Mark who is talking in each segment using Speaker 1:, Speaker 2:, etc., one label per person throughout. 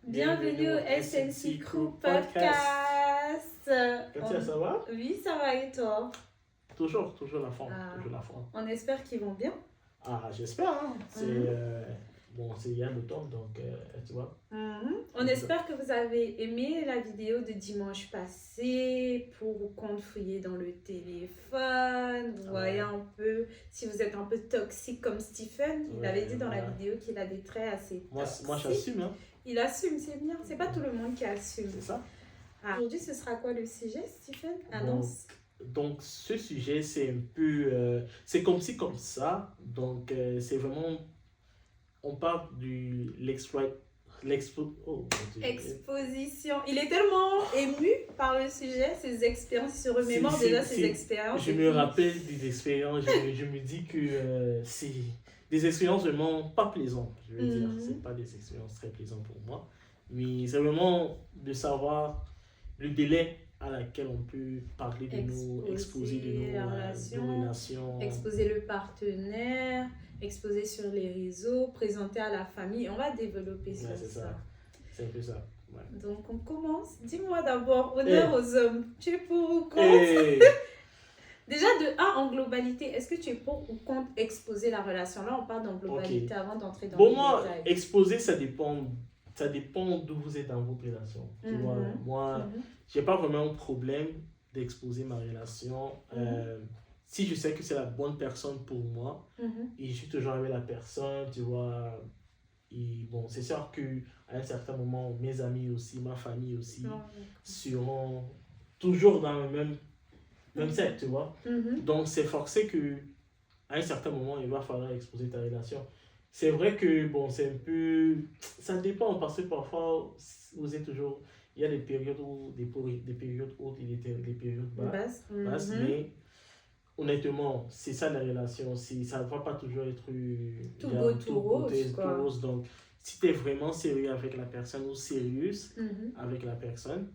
Speaker 1: Bienvenue au SNC Crew Podcast.
Speaker 2: Katia, ça va?
Speaker 1: Oui, ça va et toi?
Speaker 2: Toujours la forme,
Speaker 1: Ah.
Speaker 2: toujours la forme.
Speaker 1: On espère qu'ils vont bien.
Speaker 2: Ah, j'espère, hein. C'est il y a l'automne, donc tu vois.
Speaker 1: On espère que vous avez aimé la vidéo de dimanche passé pour qu'on fouiller dans le téléphone. Vous voyez un peu, si vous êtes un peu toxique comme Stephen, il avait dit dans la vidéo qu'il a des traits assez toxiques.
Speaker 2: Moi j'assume, hein.
Speaker 1: Il assume, c'est bien. C'est pas tout le monde qui assume.
Speaker 2: C'est ça.
Speaker 1: Aujourd'hui, ce sera quoi le sujet, Stephen? Annonce.
Speaker 2: Donc ce sujet, c'est un peu... c'est comme ci, comme ça. Donc c'est vraiment... On parle du
Speaker 1: Exposition. Il est tellement ému par le sujet, ses expériences, il se remémore déjà ses expériences.
Speaker 2: Je me rappelle des expériences, je me dis que c'est des expériences vraiment pas plaisantes, je veux dire. C'est pas des expériences très plaisantes pour moi, mais c'est vraiment de savoir le délai à laquelle on peut parler de exposer de nos relations,
Speaker 1: exposer le partenaire, exposer sur les réseaux, présenter à la famille. On va développer sur ça.
Speaker 2: C'est un peu ça. Ouais.
Speaker 1: Donc on commence. Dis-moi d'abord, honneur aux hommes. Tu es pour ou contre? Déjà de 1 en globalité, est-ce que tu es pour ou contre exposer la relation? Là on parle en globalité avant d'entrer dans les détails.
Speaker 2: Exposer ça dépend d'où vous êtes dans votre relation. Tu vois, moi, j'ai pas vraiment un problème d'exposer ma relation. Si je sais que c'est la bonne personne pour moi, et je suis toujours avec la personne, tu vois, et bon, c'est sûr qu'à un certain moment, mes amis aussi, ma famille aussi, seront toujours dans le même set, tu vois. Donc, c'est forcé qu'à un certain moment, il va falloir exposer ta relation. C'est vrai que, bon, c'est un peu... Ça dépend, parce que parfois, vous êtes toujours... Il y a des périodes hautes et des périodes basses, mais honnêtement, c'est ça la relation. Ça ne va pas toujours être
Speaker 1: tout beau, tout rose.
Speaker 2: Donc, si tu es vraiment sérieux avec la personne ou sérieuse avec la personne,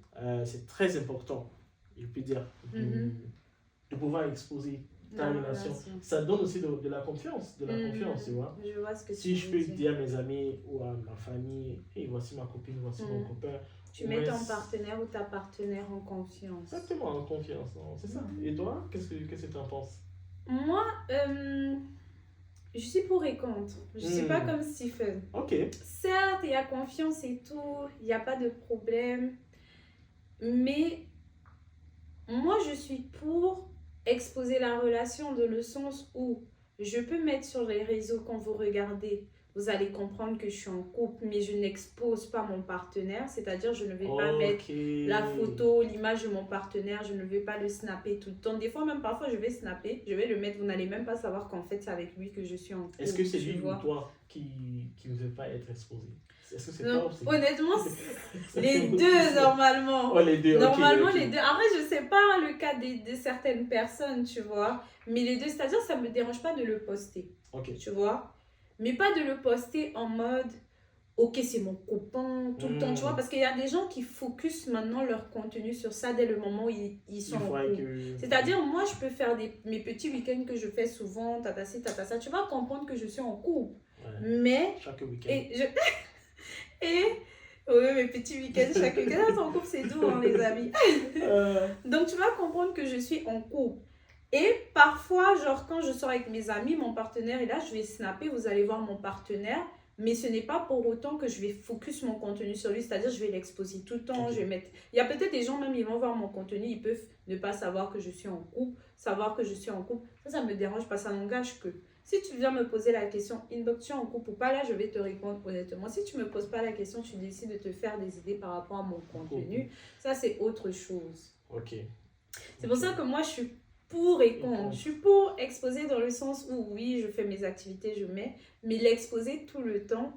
Speaker 2: c'est très important, je peux dire, de pouvoir exposer ta relation. Ça donne aussi de la confiance, tu vois.
Speaker 1: Je vois ce que
Speaker 2: si je peux dire à mes amis ou à ma famille, hey, voici ma copine, voici mon copain.
Speaker 1: Tu mets ton partenaire ou ta partenaire en confiance.
Speaker 2: Exactement, en confiance, c'est ça. Et toi, qu'est-ce que tu en penses?
Speaker 1: Moi, je suis pour et contre. Je ne suis pas comme Stephen.
Speaker 2: Ok.
Speaker 1: Certes, il y a confiance et tout, il n'y a pas de problème. Mais moi, je suis pour exposer la relation dans le sens où je peux mettre sur les réseaux quand vous regardez, vous allez comprendre que je suis en couple, mais je n'expose pas mon partenaire, c'est-à-dire je ne vais pas mettre la photo, l'image de mon partenaire, je ne vais pas le snapper tout le temps. Des fois, même parfois, je vais snapper, je vais le mettre, vous n'allez même pas savoir qu'en fait, c'est avec lui que je suis en couple.
Speaker 2: Est-ce que c'est lui ou toi qui ne veut pas être exposé? Est-ce que c'est toi ou c'est
Speaker 1: honnêtement, les deux, normalement.
Speaker 2: Les deux,
Speaker 1: normalement, les deux. Après, je sais pas le cas de certaines personnes, tu vois. Mais les deux, c'est-à-dire, ça me dérange pas de le poster. Tu vois. Mais pas de le poster en mode, ok, c'est mon copain, tout le temps, tu vois. Parce qu'il y a des gens qui focusent maintenant leur contenu sur ça dès le moment où ils sont en couple. C'est-à-dire, moi, je peux faire mes petits week-ends que je fais souvent, tatasi, tatasa. Tu vas comprendre que je suis en couple. Mais...
Speaker 2: Chaque week-end.
Speaker 1: Oui, mes petits week-ends chaque week-end. En couple, c'est doux, hein, les amis. Donc, tu vas comprendre que je suis en couple. Et parfois, genre, quand je sors avec mes amis, mon partenaire est là, je vais snapper, vous allez voir mon partenaire. Mais ce n'est pas pour autant que je vais focus mon contenu sur lui. C'est-à-dire, je vais l'exposer tout le temps. Je vais mettre... Il y a peut-être des gens, même, ils vont voir mon contenu, ils peuvent ne pas savoir que je suis en couple, savoir que je suis en couple. Ça me dérange pas, ça n'engage que... Si tu viens me poser la question, inbox, tu es en couple ou pas, là, je vais te répondre honnêtement. Si tu ne me poses pas la question, tu décides de te faire des idées par rapport à mon contenu. Ça, c'est autre chose. C'est pour ça que moi, je suis pour et contre. Je suis pour exposer dans le sens où, oui, je fais mes activités, je mets, mais l'exposer tout le temps,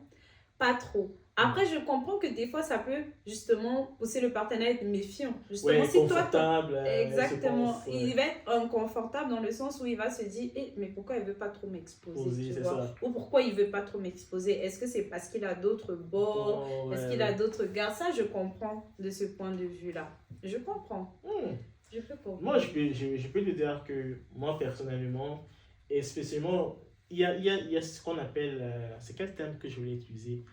Speaker 1: pas trop. Après, je comprends que des fois, ça peut justement pousser le partenaire à être méfiant. Justement, si
Speaker 2: confortable.
Speaker 1: Exactement. Il va être inconfortable dans le sens où il va se dire mais pourquoi il ne veut pas trop m'exposer, tu vois? Ou pourquoi il ne veut pas trop m'exposer? Est-ce que c'est parce qu'il a d'autres bords? Est-ce qu'il a d'autres gars? Ça, je comprends de ce point de vue-là. Je comprends. Je peux comprendre.
Speaker 2: Moi, je peux te dire que moi, personnellement, et spécialement, il y a ce qu'on appelle... c'est quel terme que je voulais utiliser?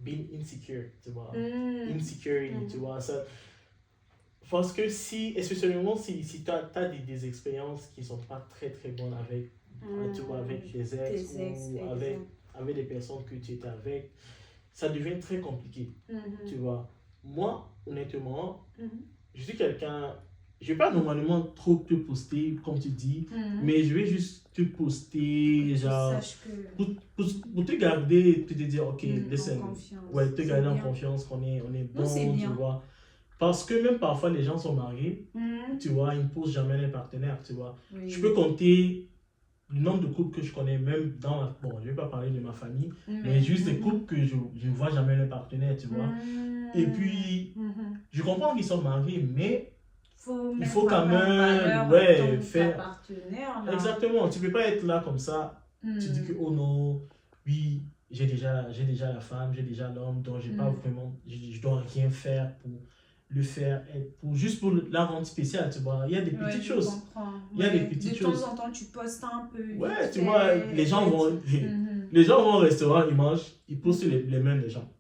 Speaker 2: being insecure, tu vois. Insecurity, tu vois. Ça, parce que especially si tu as des expériences qui ne sont pas très très bonnes avec, tu vois, avec des ex ou avec des personnes que tu étais avec, ça devient très compliqué, tu vois. Moi, honnêtement, je suis quelqu'un, je ne vais pas normalement trop te poster, comme tu dis, mais je vais juste te poster, genre, pour te garder, te dire, ok, listen, ouais, te garder en confiance qu'on est bon, tu vois. Parce que même parfois, les gens sont mariés, tu vois, ils ne posent jamais les partenaires, tu vois. Oui. Je peux compter le nombre de couples que je connais, même dans bon, je ne vais pas parler de ma famille, mais juste des couples que je ne vois jamais les partenaires, tu vois. Et puis, je comprends qu'ils sont mariés, mais il faut quand même faire partenaire. Là. Exactement, tu ne peux pas être là comme ça, tu dis que, oh non, oui, j'ai déjà la femme, j'ai déjà l'homme, donc j'ai pas vraiment, je dois rien faire pour le faire, juste pour la rendre spéciale, tu vois. Il y a des petites choses. Il y a des petites choses.
Speaker 1: De temps en temps, tu postes un peu.
Speaker 2: Ouais, tu vois, les gens vont au restaurant, ils mangent, ils postent les mains des gens.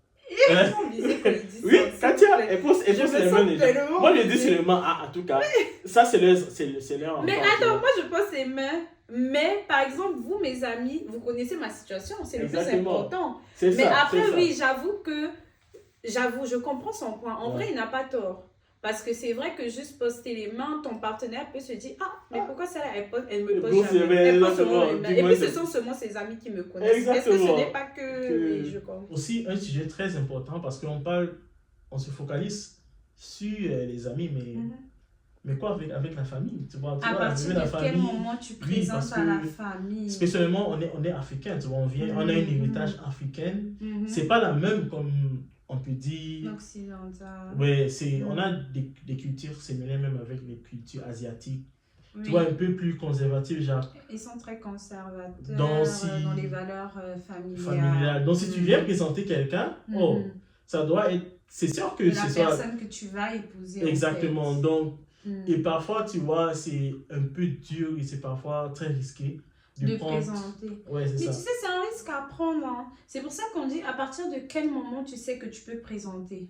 Speaker 2: Oui, Katia, elle pose les mains des gens. Moi, je dis seulement, en tout cas, ça, c'est leur
Speaker 1: Mais attends, moi, je pose les mains. Mais, par exemple, vous, mes amis, vous connaissez ma situation, c'est le plus important. Mais après, oui, J'avoue, je comprends son point. En vrai, il n'a pas tort. Parce que c'est vrai que juste poster les mains, ton partenaire peut se dire « Ah, mais pourquoi celle-là, elle me pose jamais. Elle pose seulement les mains. » Et puis, ce sont seulement ses amis qui me connaissent. Est-ce que ce n'est pas que... Oui, je comprends.
Speaker 2: Aussi, un sujet très important parce on se focalise sur les amis, mais quoi avec la famille, tu vois,
Speaker 1: à partir de quel moment tu présentes à la famille?
Speaker 2: Spécialement, on est africain, tu vois, on a un héritage africain. C'est pas la même comme on peut dire...
Speaker 1: Occidental.
Speaker 2: Ouais, on a des cultures similaires même avec les cultures asiatiques. Oui. Tu vois, un peu plus conservatives, genre...
Speaker 1: Ils sont très conservateurs dans les valeurs familiales.
Speaker 2: Donc, si tu viens présenter quelqu'un, ça doit être... C'est sûr que
Speaker 1: c'est la personne que tu vas épouser.
Speaker 2: Exactement, donc... Et parfois, tu vois, c'est un peu dur et c'est parfois très risqué
Speaker 1: de présenter.
Speaker 2: Ouais, c'est ça.
Speaker 1: Mais tu sais, c'est un risque à prendre. Hein. C'est pour ça qu'on dit à partir de quel moment tu sais que tu peux présenter.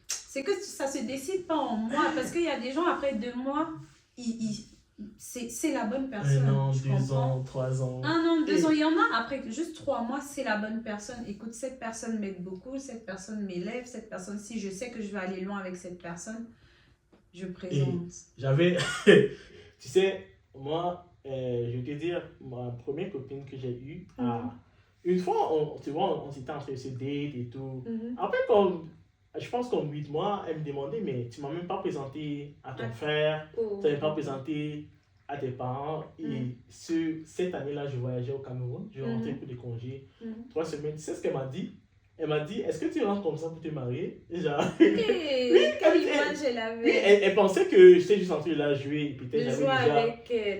Speaker 1: C'est que ça se décide pas en mois. Parce qu'il y a des gens, après 2 mois, c'est la bonne personne.
Speaker 2: 1 an, 2 ans, 3 ans.
Speaker 1: 1 an, 2 ans. Il y en a, après juste 3 mois, c'est la bonne personne. Écoute, cette personne m'aide beaucoup, cette personne m'élève, cette personne, si je sais que je vais aller loin avec cette personne, je présente.
Speaker 2: J'avais, tu sais, moi, je vais te dire, ma première copine que j'ai eue, une fois, tu vois, on s'était entre ce date et tout. Après, je pense qu'en 8 mois, elle me demandait, mais tu ne m'as même pas présenté à ton frère, tu ne m'as même pas présenté à tes parents. Et cette année-là, je voyageais au Cameroun, je rentrais pour des congés, 3 semaines. Tu sais ce qu'elle m'a dit? Elle m'a dit, est-ce que tu rentres comme ça pour te marier? Genre... elle pensait que j'étais juste en train de la jouer. Peut-être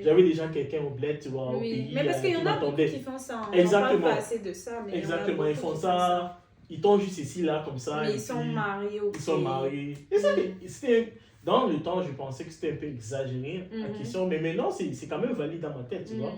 Speaker 2: j'avais déjà quelqu'un au bled, tu vois, au pays.
Speaker 1: Mais parce qu'il y en a beaucoup qui font ça.
Speaker 2: Exactement.
Speaker 1: On parle pas assez de ça. Mais
Speaker 2: exactement, ils font ça. Ils tombent juste ici, là, comme ça.
Speaker 1: Mais ils sont mariés.
Speaker 2: Ils sont mariés. Et ça, dans le temps, je pensais que c'était un peu exagéré, la question. Mais maintenant, c'est quand même valide dans ma tête, tu vois.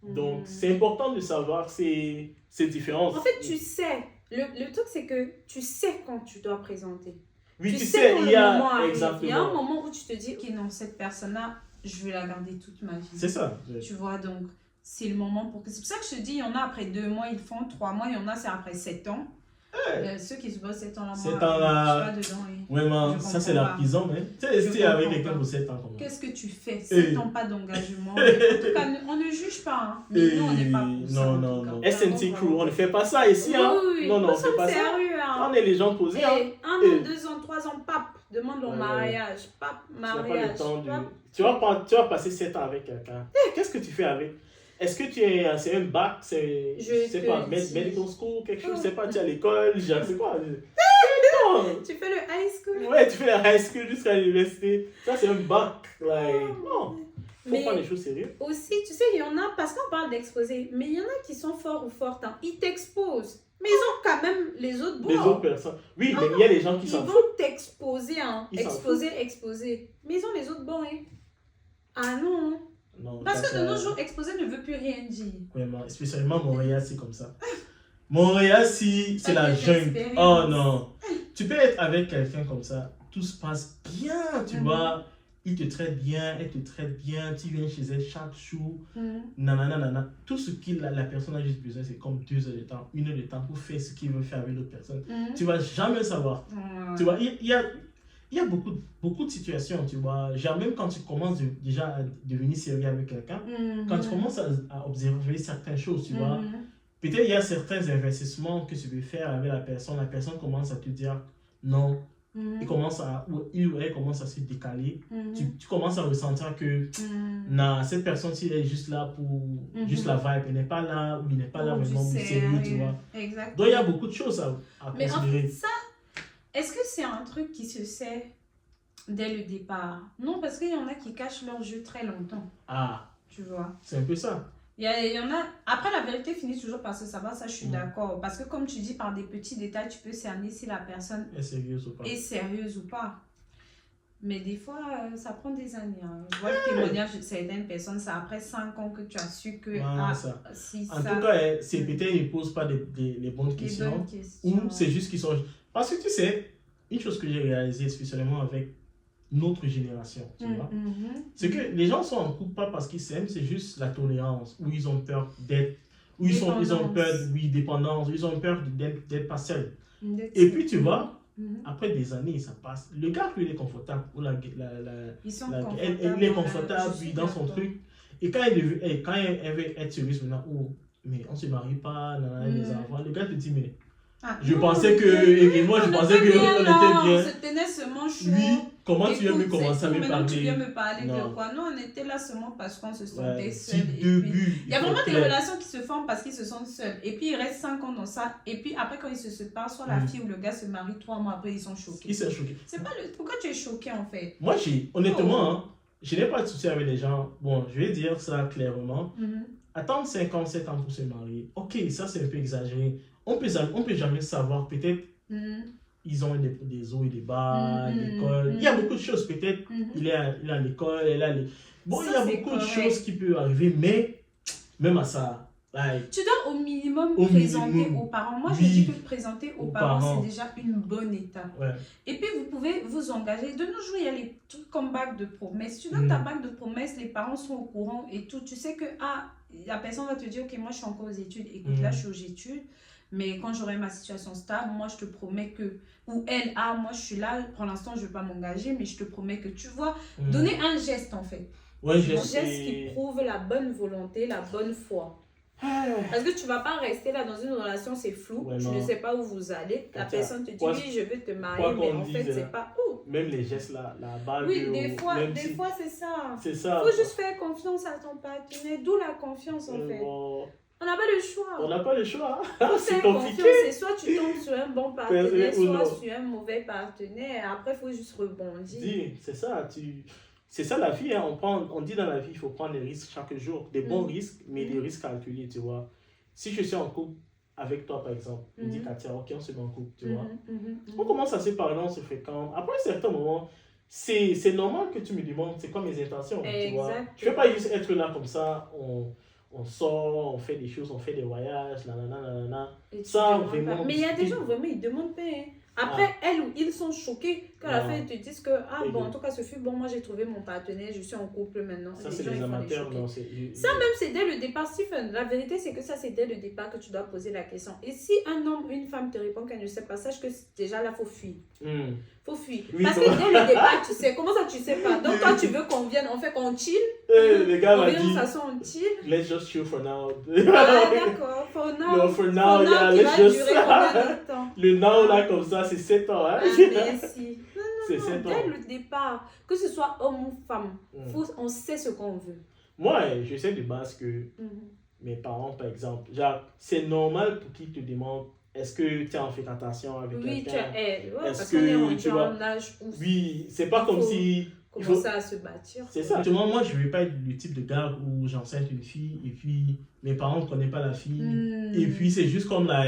Speaker 2: Donc, c'est important de savoir ces différences.
Speaker 1: En fait, tu sais. Le truc, c'est que tu sais quand tu dois présenter.
Speaker 2: Oui, tu sais, il y a
Speaker 1: un moment où tu te dis, ok, non, cette personne-là, je vais la garder toute ma vie.
Speaker 2: C'est ça.
Speaker 1: Tu vois, donc, c'est le moment pour que... C'est pour ça que je te dis, il y en a après 2 mois, ils font 3 mois, il y en a, c'est après 7 ans. Ceux qui se bossent 7 ans là, moi, je suis pas dedans.
Speaker 2: Vraiment, ça c'est la prison. Hein. Tu sais, avec quelqu'un pour 7 ans.
Speaker 1: Qu'est-ce que tu fais? 7 ans, pas d'engagement. En tout cas, on ne juge pas. Hein. Mais nous, on n'est pas pour ça.
Speaker 2: Non. SNT Crew, on ne fait pas ça ici. Hein.
Speaker 1: Oui.
Speaker 2: Non, on ne fait pas
Speaker 1: sérieux,
Speaker 2: ça.
Speaker 1: hein.
Speaker 2: On est les gens posés.
Speaker 1: 1 an, 2 ans, 3 ans, pape. Demande au mariage. Pape, mariage.
Speaker 2: Tu vas passer 7 ans avec quelqu'un. Qu'est-ce que tu fais avec? Est-ce que c'est un bac, c'est quoi, medical school, quelque chose, je sais pas, tu es à l'école, je sais quoi.
Speaker 1: Tu fais le high school?
Speaker 2: Ouais, tu fais le high school jusqu'à l'université. Ça, c'est un bac. Non, faut prendre les choses sérieuses.
Speaker 1: Aussi, tu sais, il y en a, parce qu'on parle d'exposer, mais il y en a qui sont forts ou fortes. Hein. Ils t'exposent. Mais ils ont quand même les autres bords.
Speaker 2: Les autres personnes. Oui, mais il y a des gens qui s'en foutent.
Speaker 1: Ils vont t'exposer. Hein. Exposer. Mais ils ont les autres bords. Hein. Ah non.
Speaker 2: Non,
Speaker 1: parce que de nos jours, exposer ne veut plus rien dire.
Speaker 2: Vraiment, spécialement Montréal, c'est comme ça. Montréal, si c'est la jungle.
Speaker 1: expérience.
Speaker 2: Oh non. Tu peux être avec quelqu'un comme ça, tout se passe bien, tu vois. Il te traite bien, elle te traite bien, tu viens chez elle chaque jour. Nanana. Tout ce que la personne a juste besoin, c'est comme 2 heures de temps, 1 heure de temps pour faire ce qu'il veut faire avec l'autre personne. Tu vas jamais savoir. Tu vois, il y a beaucoup de situations, tu vois. Genre, même quand tu commences déjà à devenir sérieux avec quelqu'un, quand tu commences à observer certaines choses, tu vois, peut-être il y a certains investissements que tu veux faire avec la personne commence à te dire non. Il ou elle commence à se décaler. Tu commences à ressentir que non, cette personne, si elle est juste là pour juste la vibe, elle n'est pas là, ou il n'est pas là vraiment pour sérieux, tu vois.
Speaker 1: Exactement.
Speaker 2: Donc il y a beaucoup de choses à
Speaker 1: Mais
Speaker 2: considérer.
Speaker 1: en fait, ça, est-ce que c'est un truc qui se sait dès le départ? Non, parce qu'il y en a qui cachent leur jeu très longtemps.
Speaker 2: Ah,
Speaker 1: tu vois.
Speaker 2: C'est un peu ça.
Speaker 1: Il y en a... Après, la vérité finit toujours par se savoir, ça je suis d'accord. Parce que comme tu dis, par des petits détails, tu peux cerner si la personne
Speaker 2: est sérieuse
Speaker 1: ou pas. Mais des fois, ça prend des années. Hein. Je vois le témoignage de certaines personnes, c'est après 5 ans que tu as su que...
Speaker 2: En tout cas, c'est peut-être qu'ils ne posent pas les bonnes questions. Ou c'est juste qu'ils sont... Parce que tu sais, une chose que j'ai réalisée, spécialement avec notre génération, tu vois, c'est que les gens sont en couple pas parce qu'ils s'aiment, c'est juste la tolérance, où ils ont peur d'être, où ils ont peur, dépendance, ils ont peur d'être pas seuls. Et puis tu vois, après des années, ça passe. Le gars, lui, il est confortable, ou elle est confortable, lui, dans son truc. Et quand elle veut être sérieuse maintenant, mais on se marie pas, les enfants, le gars te dit, mais je pensais que, et moi je pensais qu'on était bien.
Speaker 1: On se tenait seulement chaud.
Speaker 2: Oui, comment tu viens me commencer à me parler?
Speaker 1: Tu viens me parler de quoi? Non, on était là seulement parce qu'on se sentait seuls.
Speaker 2: Il
Speaker 1: y a vraiment des relations qui se forment parce qu'ils se sentent seuls. Et puis ils restent 5 ans dans ça. Et puis après, quand ils se séparent, soit la fille ou le gars se marie 3 mois après, ils sont choqués.
Speaker 2: Ils sont choqués.
Speaker 1: C'est pas le... Pourquoi tu es choqué en fait?
Speaker 2: Moi, honnêtement, je n'ai pas de souci avec les gens. Bon, je vais dire ça clairement. Attendre 5 ans, 7 ans pour se marier. Ok, ça c'est un peu exagéré. On peut jamais savoir, peut-être ils ont des hauts et des bas, l'école. Il y a beaucoup de choses, peut-être il est à l'école, elle a bon, ça, il y a beaucoup de choses qui peuvent arriver, mais même à ça,
Speaker 1: tu dois au minimum présenter aux parents. Moi, je dis que présenter aux parents, c'est déjà une bonne étape.
Speaker 2: Ouais.
Speaker 1: Et puis, vous pouvez vous engager. De nos jours, il y a les trucs comme bague de promesse. Tu donnes ta bague de promesse, les parents sont au courant et tout. Tu sais que la personne va te dire, ok, moi, je suis encore aux études. Écoute, là, je suis aux études. Mais quand j'aurai ma situation stable, moi, je te promets que... Ou elle, moi, je suis là. Pour l'instant, je ne vais pas m'engager, mais je te promets que tu vois. Donner un geste, en fait.
Speaker 2: Ouais,
Speaker 1: un geste qui prouve la bonne volonté, la bonne foi. Parce que tu ne vas pas rester là dans une relation, c'est flou. Tu ne sais pas où vous allez. La personne te dit, oui, je veux te marier, mais en fait, c'est pas où.
Speaker 2: Même les gestes, la bague.
Speaker 1: Oui, des fois, c'est ça.
Speaker 2: C'est ça.
Speaker 1: Il faut juste faire confiance à ton partenaire. D'où la confiance, en fait. On n'a pas le choix.
Speaker 2: On n'a pas le choix.
Speaker 1: C'est compliqué. C'est soit tu tombes sur un bon partenaire, soit sur un mauvais partenaire. Après, il faut juste rebondir.
Speaker 2: C'est ça. C'est ça la vie. Hein. On dit dans la vie, il faut prendre des risques chaque jour. Des bons risques, mais des risques calculés, tu vois. Si je suis en couple avec toi, par exemple, je dis Katia, ok, on se met en couple, tu vois. On commence à se parler, on se fréquente. Après un certain moment, c'est normal que tu me demandes c'est quoi mes intentions, tu vois. Je ne vais pas juste être là comme ça, on sort, on fait des choses, on fait des voyages, nanana. Ça, vraiment.
Speaker 1: Mais il y a des gens, vraiment, ils demandent pas. Après, elles ou ils sont choqués quand à la fin ils te disent que, en tout cas, ce fut bon, moi j'ai trouvé mon partenaire, je suis en couple maintenant.
Speaker 2: Ça, c'est les amateurs, non?
Speaker 1: Ça, même, c'est dès le départ, Stephen. La vérité, c'est que ça, c'est dès le départ que tu dois poser la question. Et si un homme ou une femme te répond qu'elle ne sait pas, sache que déjà là, il faut fuir. Faut fuir. Oui, parce que dès le départ, tu sais. Comment ça, tu sais pas? Donc, toi, tu veux qu'on vienne, on fait qu'on chill.
Speaker 2: Les gars m'ont dit,
Speaker 1: on chill.
Speaker 2: Let's just chill for now.
Speaker 1: D'accord. For now.
Speaker 2: No, for now, yeah, let's just. Le now, là, comme ça, c'est 7 ans. Hein?
Speaker 1: Merci.
Speaker 2: C'est 7 ans.
Speaker 1: Dès le départ, que ce soit homme ou femme, on sait ce qu'on veut.
Speaker 2: Moi, je sais de base que mes parents, par exemple, c'est normal pour qu'ils te demandent est-ce que tu es en fréquentation avec quelqu'un?
Speaker 1: Oui, tu es. Parce qu'on est rendu en âge où...
Speaker 2: Oui, c'est pas comme si...
Speaker 1: Commencer à se bâtir.
Speaker 2: C'est ça. Moi, je ne vais pas être le type de gars où j'enseigne une fille et puis mes parents ne connaissent pas la fille. Et puis, c'est juste comme la...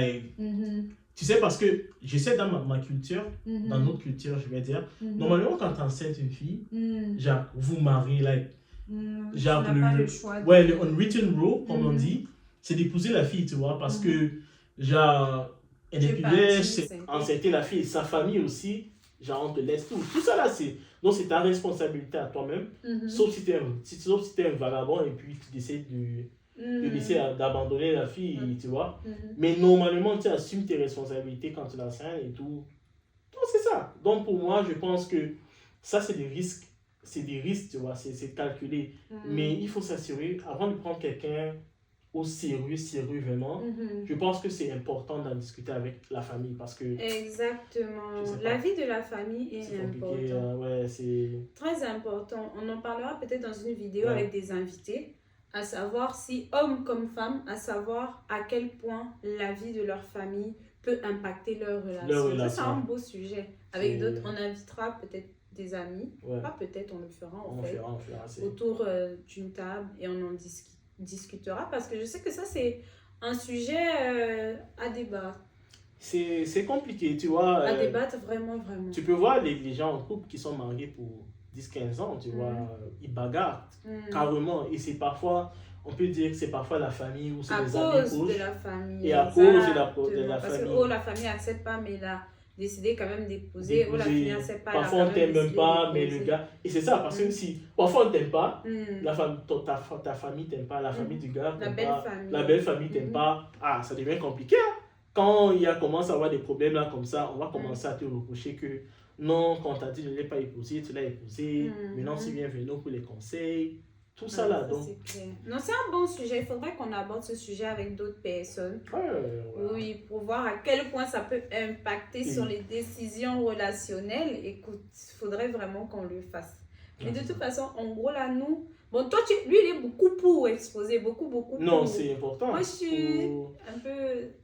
Speaker 2: Tu sais, parce que j'essaie dans ma culture, dans notre culture, je vais dire, normalement, quand tu enseignes une fille, genre, vous mariez, genre,
Speaker 1: le choix.
Speaker 2: Ouais, le unwritten rule, comme on dit, c'est d'épouser la fille, tu vois, parce que genre, elle
Speaker 1: Tu
Speaker 2: est
Speaker 1: es
Speaker 2: plus
Speaker 1: parti,
Speaker 2: vieille,
Speaker 1: c'est-
Speaker 2: enceinter la fille et sa famille aussi, genre, on te laisse tout. Tout ça là, c'est. Donc, c'est ta responsabilité à toi-même,
Speaker 1: Mhm.
Speaker 2: sauf si sauf si t'es un vagabond et puis tu décides de laisser, d'abandonner la fille, tu vois.
Speaker 1: Mhm.
Speaker 2: Mais normalement, tu assumes tes responsabilités quand tu la scènes et tout. Donc, c'est ça. Donc, pour moi, je pense que ça, c'est des risques. C'est des risques, tu vois, c'est calculé.
Speaker 1: Mhm.
Speaker 2: Mais il faut s'assurer, avant de prendre quelqu'un au sérieux vraiment,
Speaker 1: Mhm.
Speaker 2: je pense que c'est important d'en discuter avec la famille parce que
Speaker 1: Exactement.
Speaker 2: Je sais pas.
Speaker 1: La vie de la famille
Speaker 2: c'est
Speaker 1: est
Speaker 2: compliqué.
Speaker 1: importante.
Speaker 2: Ouais, c'est.
Speaker 1: Très important. On en parlera peut-être dans une vidéo
Speaker 2: Ouais.
Speaker 1: avec des invités, à savoir si hommes comme femmes, à savoir à quel point la vie de leur famille peut impacter leur relation. Ça, c'est un beau sujet. Avec
Speaker 2: C'est-
Speaker 1: d'autres, on invitera peut-être des amis.
Speaker 2: Ouais.
Speaker 1: Pas peut-être, on le fera en
Speaker 2: On
Speaker 1: fait.
Speaker 2: fera, c'est-
Speaker 1: Autour d'une table et on en discutera parce que je sais que ça, c'est un sujet à débattre.
Speaker 2: C'est compliqué, tu vois.
Speaker 1: À débattre vraiment, vraiment.
Speaker 2: Tu peux voir les gens en couple qui sont mariés pour 10-15 ans, tu vois, ils bagarrent carrément. Et c'est parfois, on peut dire que c'est parfois la famille ou c'est
Speaker 1: à
Speaker 2: les amis
Speaker 1: cause
Speaker 2: proches.
Speaker 1: de la famille.
Speaker 2: Et à cause de la
Speaker 1: parce
Speaker 2: famille.
Speaker 1: que oh, la famille n'accepte pas, mais il a décidé quand même d'épouser. Oh, la famille n'accepte pas.
Speaker 2: Parfois on t'aime même pas, mais le gars. Et c'est ça, parce que si parfois on t'aime pas, la famille, ta famille t'aime pas, la famille du gars,
Speaker 1: la belle famille.
Speaker 2: La belle famille t'aime pas, ah, ça devient compliqué. Hein. Quand il y a commence à avoir des problèmes là comme ça, on va commencer à te reprocher que non, quand t'as dit je ne l'ai pas épousé, tu l'as épousé. Maintenant, tu viens venir pour les conseils. Tout ça là, donc.
Speaker 1: Non, c'est un bon sujet. Il faudrait qu'on aborde ce sujet avec d'autres personnes. Oui, pour voir à quel point ça peut impacter sur les décisions relationnelles. Écoute, il faudrait vraiment qu'on le fasse. Mais de toute façon, en gros, là, nous... Bon, toi, lui, il est beaucoup pour exposer, beaucoup pour...
Speaker 2: Non, c'est important.
Speaker 1: Moi, je suis un peu...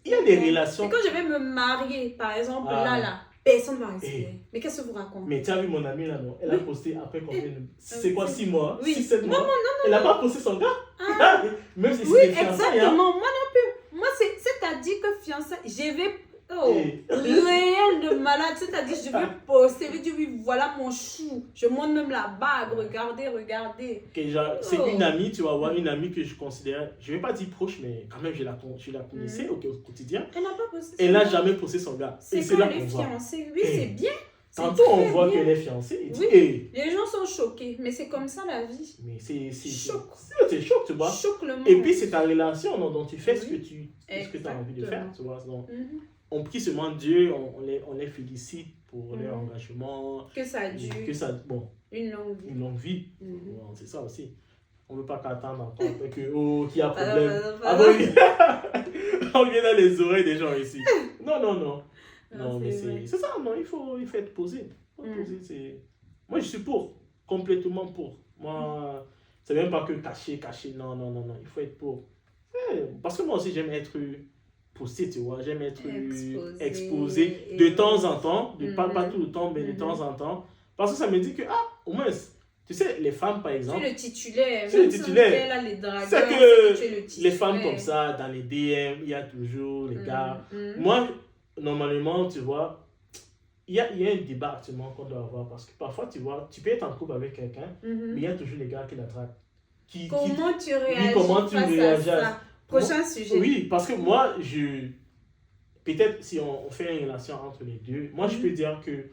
Speaker 2: Il y a des relations...
Speaker 1: Et quand je vais me marier, par exemple, là, personne ne va respirer. Mais qu'est-ce que vous racontez?
Speaker 2: Mais tu as vu mon amie là, non? Elle a posté après combien de... C'est quoi, 6 mois?
Speaker 1: Oui.
Speaker 2: 6-7 mois?
Speaker 1: Non.
Speaker 2: Elle n'a pas posté son gars? Même si
Speaker 1: oui,
Speaker 2: c'est fiancé,
Speaker 1: exactement.
Speaker 2: hein?
Speaker 1: Moi non plus. Moi, c'est-à-dire que fiancé, je vais... réel de malade. C'est-à-dire, je vais poster. Je vais dire, oui, voilà mon chou. Je montre même la bague. Regardez.
Speaker 2: Okay, c'est une amie, tu vas voir, une amie que je considère, je ne vais pas dire proche, mais quand même, je la connaissais au quotidien.
Speaker 1: Elle n'a pas posté.
Speaker 2: Elle n'a jamais posté son gars.
Speaker 1: C'est quand elle est fiancée. Oui, c'est bien.
Speaker 2: Tantôt, on voit qu'elle est fiancée. Et
Speaker 1: oui, les gens sont choqués, mais c'est comme ça la vie.
Speaker 2: Mais c'est
Speaker 1: choc.
Speaker 2: C'est choc, tu vois.
Speaker 1: Choque le monde.
Speaker 2: Et puis, c'est ta relation, non, dont tu fais ce que tu as envie de faire, tu vois. Donc, on prie seulement Dieu, on les félicite pour leur engagement.
Speaker 1: Que ça dure. Une longue vie.
Speaker 2: Bon, c'est ça aussi. On ne veut pas qu'attendre encore qu'il y a problème. On vient dans les oreilles des gens ici. Non. Non, mais c'est ça, non, il faut être posé. Moi, je suis pour, complètement pour. Moi, c'est même pas que caché. Non, il faut être pour. Parce que moi aussi, j'aime être posté, tu vois, j'aime être exposé de temps en temps, pas tout le temps, mais de temps en temps. Parce que ça me dit que, au moins, tu sais, les femmes, par exemple...
Speaker 1: Tu es le titulaire.
Speaker 2: C'est le titulaire.
Speaker 1: Là, les dragueurs,
Speaker 2: c'est que
Speaker 1: tu es le
Speaker 2: les femmes comme ça, dans les DM, il y a toujours les gars. Moi, normalement, tu vois, il y a un débat actuellement qu'on doit avoir. Parce que parfois, tu vois, tu peux être en couple avec quelqu'un, mais il y a toujours les gars qui la draguent.
Speaker 1: Comment tu réagis à ça? Prochain sujet.
Speaker 2: Oui, parce que moi, peut-être si on fait une relation entre les deux, moi, je peux dire que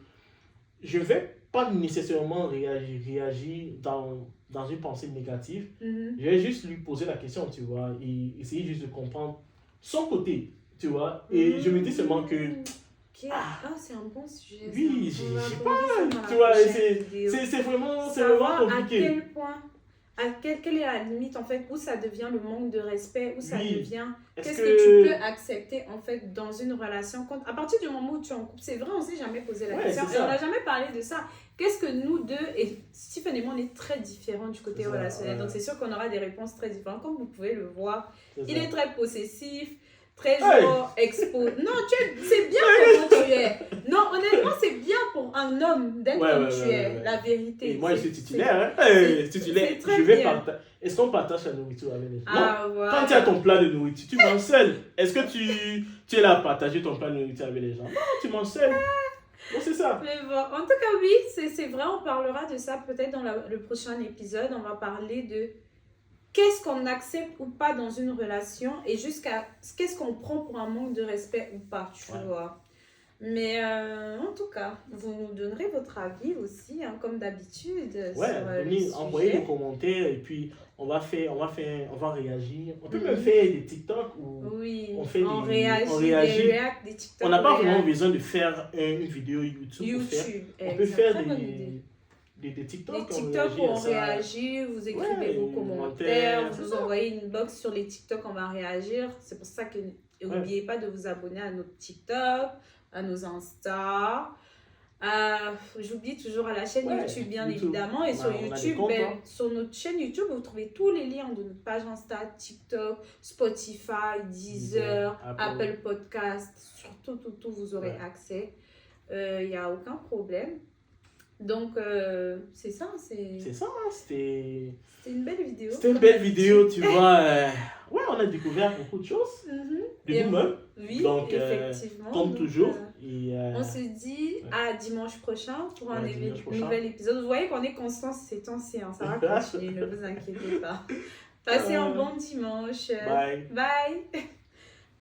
Speaker 2: je ne vais pas nécessairement réagir dans une pensée négative. Je vais juste lui poser la question, tu vois, et essayer juste de comprendre son côté, tu vois. Et je me dis seulement que...
Speaker 1: c'est un bon sujet.
Speaker 2: Oui, j'ai pas... Tu vois, c'est vraiment compliqué.
Speaker 1: À quelle est la limite, en fait, où ça devient le manque de respect, où ça devient... Qu'est-ce
Speaker 2: que
Speaker 1: tu peux accepter, en fait, dans une relation? À partir du moment où tu es en couple, c'est vrai, on ne s'est jamais posé la question, et on n'a jamais parlé de ça. Qu'est-ce que nous deux, et Stephen et moi, on est très différents du côté relationnel, donc c'est sûr qu'on aura des réponses très différentes. Comme vous pouvez le voir, il est très possessif, très genre non, c'est bien comment tu es. Non, honnêtement, c'est bien pour un homme d'être comme tu es, la vérité.
Speaker 2: Et moi, je suis titulaire. Je vais partager. Est-ce qu'on partage la nourriture avec les gens? Non. Voilà. Quand tu as ton plat de nourriture, tu manges seul. Est-ce que tu es là à partager ton plat de nourriture avec les gens? Non, tu manges seul. Bon, c'est ça.
Speaker 1: Mais bon, en tout cas, oui, c'est vrai, on parlera de ça peut-être dans le prochain épisode. On va parler de qu'est-ce qu'on accepte ou pas dans une relation et jusqu'à qu'est-ce qu'on prend pour un manque de respect ou pas, tu vois. Mais en tout cas, vous nous donnerez votre avis aussi, hein, comme d'habitude.
Speaker 2: Ouais, envoyez des commentaires et puis on va réagir. On peut même faire des TikTok où on fait
Speaker 1: on
Speaker 2: des
Speaker 1: réagit. Des TikTok.
Speaker 2: On n'a pas vraiment besoin de faire une vidéo YouTube. On peut faire des TikTok.
Speaker 1: Des TikTok où on réagit, vous écrivez vos commentaires, vous nous envoyez une box sur les TikTok, on va réagir. C'est pour ça que n'oubliez pas de vous abonner à notre TikTok, à nos Insta. J'oublie toujours à la chaîne YouTube, bien évidemment. Et sur YouTube, sur notre chaîne YouTube, vous trouvez tous les liens de notre page Insta, TikTok, Spotify, Deezer, Apple Podcast. Surtout, tout, vous aurez accès. Il n'y a aucun problème. Donc, c'est ça.
Speaker 2: C'est ça, c'était
Speaker 1: une belle vidéo.
Speaker 2: C'était une belle vidéo, tu vois. Ouais, on a découvert beaucoup de choses de nous-mêmes.
Speaker 1: Oui,
Speaker 2: donc,
Speaker 1: effectivement.
Speaker 2: Comme toujours.
Speaker 1: On se dit à dimanche prochain pour un nouvel épisode. Vous voyez qu'on est constant ces temps-ci. Ça va continuer, ne vous inquiétez pas. Passez un bon dimanche.
Speaker 2: Bye.
Speaker 1: Bye.